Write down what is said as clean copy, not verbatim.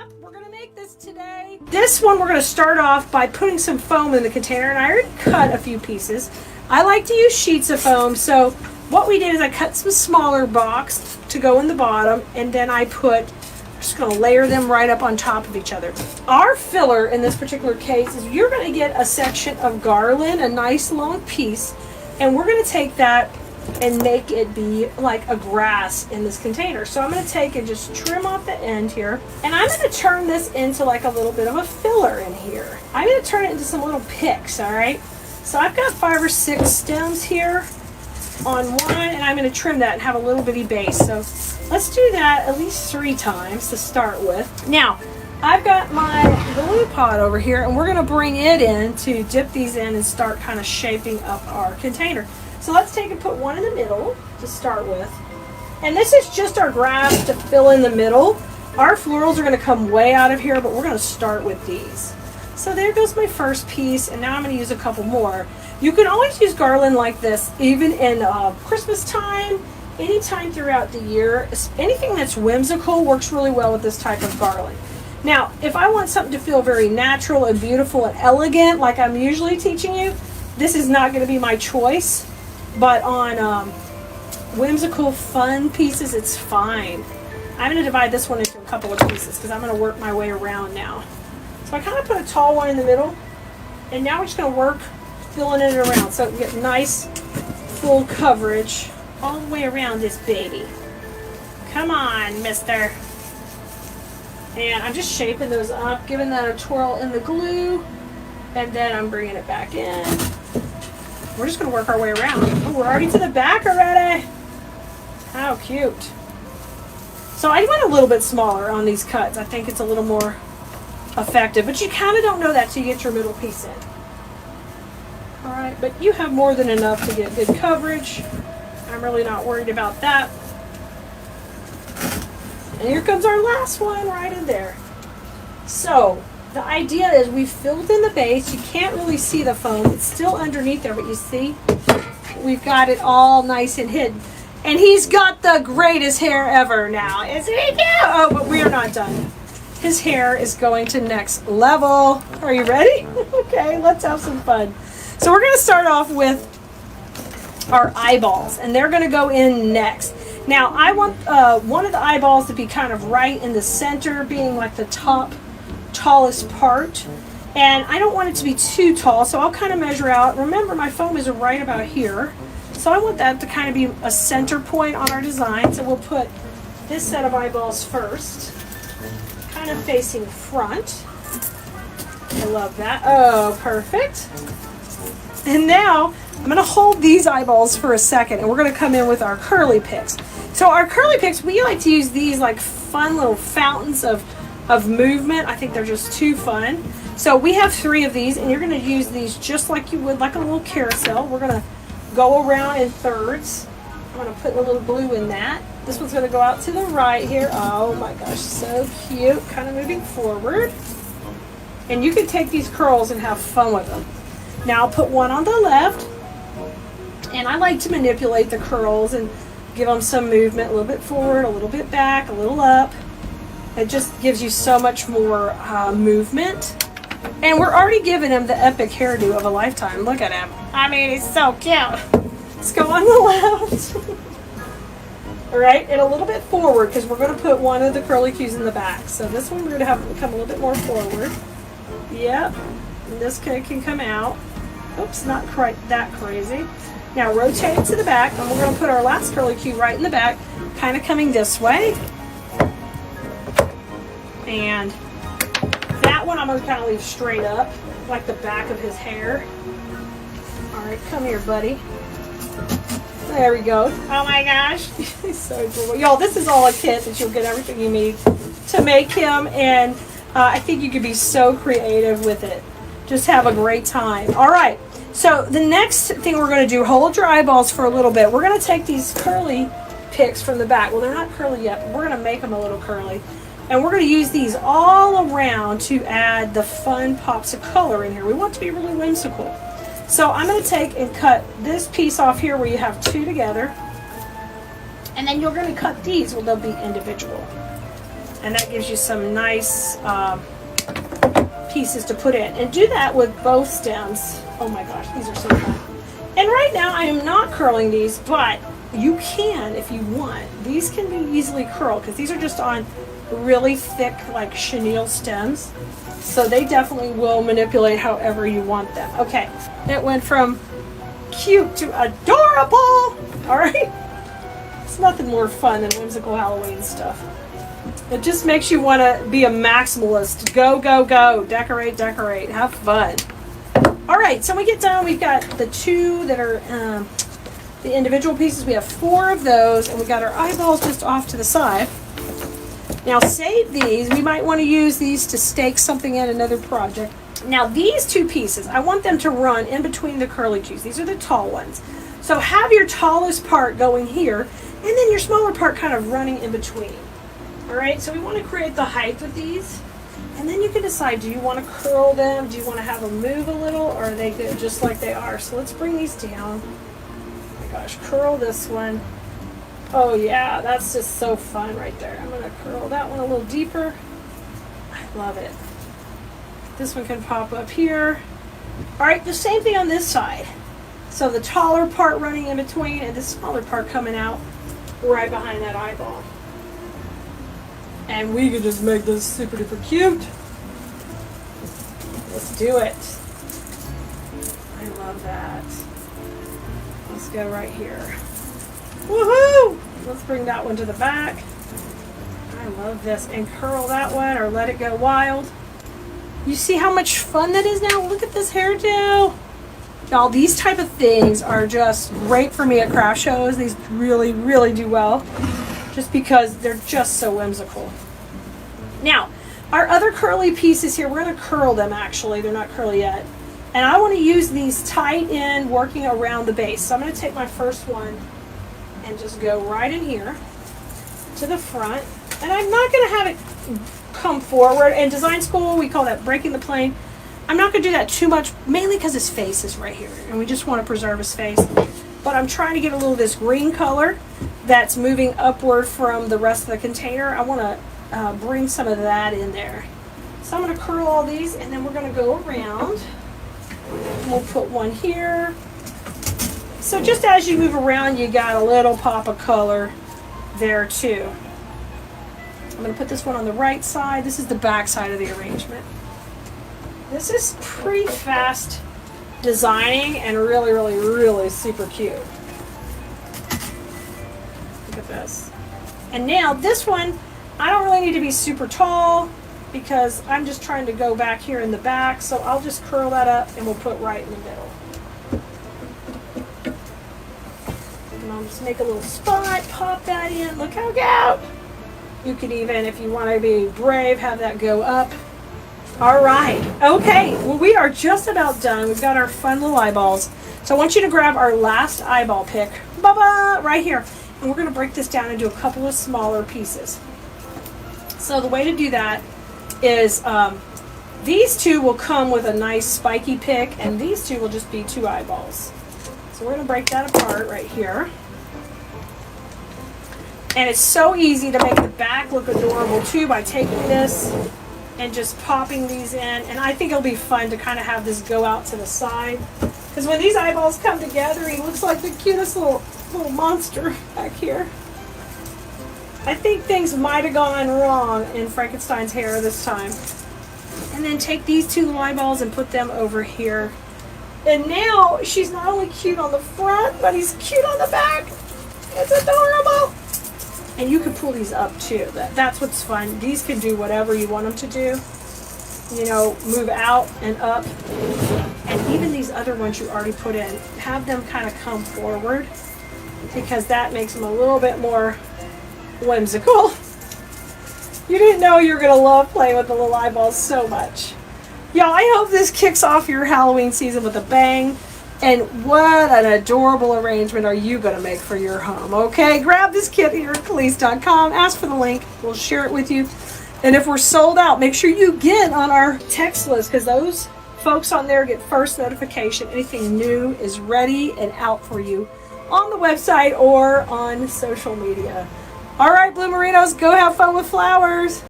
Yep, we're gonna make this today. This one we're gonna start off by putting some foam in the container, and I already cut a few pieces. I like to use sheets of foam, so what we did is I cut some smaller blocks to go in the bottom, and then I'm just gonna layer them right up on top of each other. Our filler in this particular case is you're gonna get a section of garland, a nice long piece, and we're gonna take that and make it be like a grass in this container. So I'm going to take and just trim off the end here, and I'm going to turn this into like a little bit of a filler in here. I'm going to turn it into some little picks. All right, so I've got 5 or 6 stems here on one, and I'm going to trim that and have a little bitty base. So let's do that at least 3 times to start with. Now I've got my glue pot over here, and we're going to bring it in to dip these in and start kind of shaping up our container. So let's take and put one in the middle to start with. And this is just our grass to fill in the middle. Our florals are going to come way out of here, but we're going to start with these. So there goes my first piece, and now I'm going to use a couple more. You can always use garland like this, even in Christmas time, anytime throughout the year. Anything that's whimsical works really well with this type of garland. Now, if I want something to feel very natural and beautiful and elegant, like I'm usually teaching you, this is not going to be my choice. But on whimsical, fun pieces, it's fine. I'm going to divide this one into a couple of pieces because I'm going to work my way around now. So I kind of put a tall one in the middle, and now we're just going to work filling it around so we get nice, full coverage all the way around this baby. Come on, mister. And I'm just shaping those up, giving that a twirl in the glue, and then I'm bringing it back in. We're just going to work our way around. Oh, we're already to the back already. How cute. So I went a little bit smaller on these cuts. I think it's a little more effective, but you kind of don't know that till you get your middle piece in. All right, but you have more than enough to get good coverage. I'm really not worried about that. And here comes our last one right in there. So the idea is we filled in the base. You can't really see the foam. It's still underneath there, but you see we've got it all nice and hidden. And he's got the greatest hair ever now, isn't he? Oh, but we are not done. His hair is going to next level. Are you ready? Okay, let's have some fun. So we're going to start off with our eyeballs, and they're going to go in next. Now, I want one of the eyeballs to be kind of right in the center, being like the tallest part, and I don't want it to be too tall, so I'll kind of measure out. Remember, my foam is right about here, so I want that to kind of be a center point on our design. So we'll put this set of eyeballs first, kind of facing front. I love that. Oh, perfect. And now I'm going to hold these eyeballs for a second, and we're going to come in with our curly picks. So our curly picks, we like to use these like fun little fountains of movement. I think they're just too fun. So we have 3 of these, and you're going to use these just like you would like a little carousel. We're going to go around in thirds. I'm going to put a little blue in that. This one's going to go out to the right here. Oh my gosh, so cute. Kind of moving forward. And you can take these curls and have fun with them. Now I'll put one on the left, and I like to manipulate the curls and give them some movement, a little bit forward, a little bit back, a little up. It just gives you so much more movement. And we're already giving him the epic hairdo of a lifetime. Look at him. I mean, he's so cute. Let's go on the left. All right, and a little bit forward, because we're going to put one of the curly cues in the back. So this one we're going to have it come a little bit more forward. Yep. And this can come out. Oops, not quite that crazy. Now rotate it to the back, and we're going to put our last curly cue right in the back, kind of coming this way. And that one I'm going to kind of leave straight up, like the back of his hair. All right, come here, buddy. There we go. Oh my gosh, he's so cool. Y'all, this is all a kit that you'll get everything you need to make him, and I think you could be so creative with it. Just have a great time. All right, so the next thing we're going to do, hold your eyeballs for a little bit. We're going to take these curly picks from the back. Well, they're not curly yet, but we're going to make them a little curly. And we're going to use these all around to add the fun pops of color in here. We want it to be really whimsical. So I'm going to take and cut this piece off here where you have 2 together. And then you're going to cut these where they'll be individual. And that gives you some nice pieces to put in. And do that with both stems. Oh my gosh, these are so fun. And right now I am not curling these, but you can if you want. These can be easily curled because these are just on really thick like chenille stems. So they definitely will manipulate however you want them. Okay, it went from cute to adorable. All right. It's nothing more fun than whimsical Halloween stuff. It just makes you want to be a maximalist. Go, go, go. Decorate, decorate. Have fun. All right, so when we get done, we've got the two that are the individual pieces. We have 4 of those, and we got our eyeballs just off to the side. Now save these. We might want to use these to stake something in another project. Now these 2 pieces, I want them to run in between the curly cues. These are the tall ones. So have your tallest part going here, and then your smaller part kind of running in between. All right, so we want to create the height with these. And then you can decide, do you want to curl them? Do you want to have them move a little? Or are they good just like they are? So let's bring these down. Oh my gosh, curl this one. Oh yeah, that's just so fun right there. I'm going to curl that one a little deeper. I love it. This one can pop up here. All right, the same thing on this side. So the taller part running in between and the smaller part coming out right behind that eyeball. And we can just make this super duper cute. Let's do it. I love that. Let's go right here. Woohoo! Let's bring that one to the back. I love this. And curl that one or let it go wild. You see how much fun that is now? Look at this hairdo. Y'all, these type of things are just great for me at craft shows. These really, really do well. Just because they're just so whimsical. Now, our other curly pieces here, we're going to curl them actually. They're not curly yet. And I want to use these tight in working around the base. So I'm going to take my first one and just go right in here to the front. And I'm not going to have it come forward. In design school, we call that breaking the plane. I'm not going to do that too much, mainly because his face is right here. And we just want to preserve his face. But I'm trying to get a little of this green color that's moving upward from the rest of the container. I want to bring some of that in there. So I'm going to curl all these, and then we're going to go around. We'll put one here. So just as you move around, you got a little pop of color there too. I'm going to put this one on the right side. This is the back side of the arrangement. This is pretty fast designing and really, really, really super cute. Look at this. And now this one, I don't really need to be super tall because I'm just trying to go back here in the back. So I'll just curl that up and we'll put right in the middle. And I'll just make a little spot, pop that in. Look how cute. You could even, if you want to be brave, have that go up. All right. Okay. Well, we are just about done. We've got our fun little eyeballs. So I want you to grab our last eyeball pick. Ba-ba! Right here. And we're going to break this down into a couple of smaller pieces. So the way to do that is these 2 will come with a nice spiky pick, and these 2 will just be 2 eyeballs. So we're going to break that apart right here. And it's so easy to make the back look adorable too by taking this and just popping these in. And I think it'll be fun to kind of have this go out to the side. Because when these eyeballs come together, he looks like the cutest little monster back here. I think things might have gone wrong in Frankenstein's hair this time. And then take these 2 little eyeballs and put them over here. And now she's not only cute on the front, but he's cute on the back. It's adorable. And you can pull these up too. That's what's fun. These can do whatever you want them to do. You know, move out and up. And even these other ones you already put in, have them kind of come forward because that makes them a little bit more whimsical. You didn't know you were going to love playing with the little eyeballs so much. Y'all, I hope this kicks off your Halloween season with a bang. And what an adorable arrangement are you going to make for your home, okay? Grab this kit here at Keleas.com. Ask for the link. We'll share it with you. And if we're sold out, make sure you get on our text list because those folks on there get first notification. Anything new is ready and out for you on the website or on social media. All right, Bloomerinos, go have fun with flowers.